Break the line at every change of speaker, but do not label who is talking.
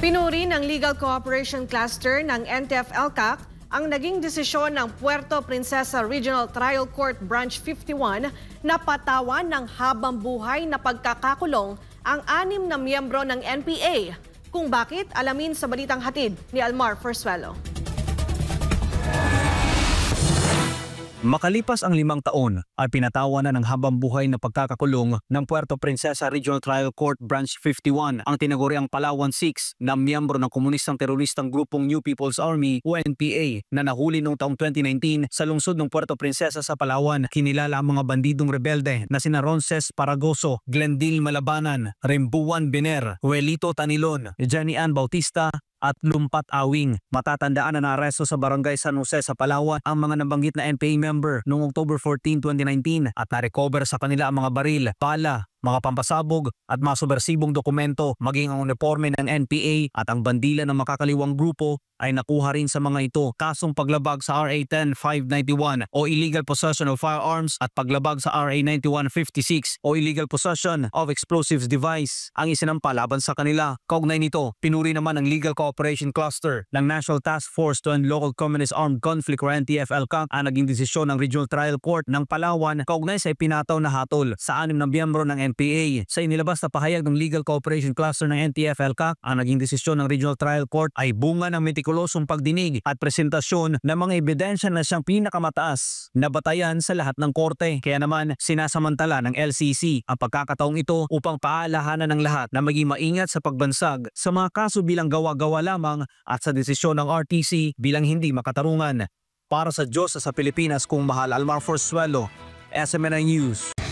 Pinuri ng Legal Cooperation Cluster ng NTF-ELCAC ang naging desisyon ng Puerto Princesa Regional Trial Court Branch 51 na patawan ng habang buhay na pagkakakulong ang 6 na miyembro ng NPA. Kung bakit, alamin sa balitang hatid ni Almar Forzuelo.
Makalipas ang 5 taon ay pinatawan na ng habang buhay na pagkakakulong ng Puerto Princesa Regional Trial Court Branch 51 ang tinaguriang Palawan 6 na miyembro ng komunistang teroristang grupong New People's Army o NPA na nahuli noong taong 2019 sa lungsod ng Puerto Princesa sa Palawan. Kinilala ang mga bandidong rebelde na sina Ronces Paragoso, Glendil Malabanan, Rembuan Biner, Huelito Tanilon, Jenny Ann Bautista at Lumpat Awing. Matatandaan na naaresto sa Barangay San Jose sa Palawan ang mga nabanggit na NPA member noong October 14, 2019 at na-recover sa kanila ang mga baril, bala, mga pampasabog at mga subversibong dokumento maging ang uniforme ng NPA at ang bandila ng makakaliwang grupo ay nakuha rin sa mga ito. Kasong paglabag sa RA 10591 o illegal possession of firearms at paglabag sa RA 9156 o illegal possession of explosives device ang isinampa laban sa kanila. Kaugnay nito, pinuri naman ng Legal Cooperation Cluster ng National Task Force to End Local Communist Armed Conflict or NTF-ELCAC ang naging desisyon ng Regional Trial Court ng Palawan kaugnay sa ipinataw na hatol sa 6 na miyembro ng NPA. Sa inilabas na pahayag ng Legal Cooperation Cluster ng NTF-ELCAC, ang naging desisyon ng Regional Trial Court ay bunga ng metikulosong pagdinig at presentasyon ng mga ebidensya na siyang pinakamataas na batayan sa lahat ng korte. Kaya naman sinasamantala ng LCC ang pagkakataong ito upang paalahanan ng lahat na maging maingat sa pagbansag sa mga kaso bilang gawa-gawa lamang at sa desisyon ng RTC bilang hindi makatarungan. Para sa Diyos sa Pilipinas kung mahal, Almar Forzuelo, SMNI News.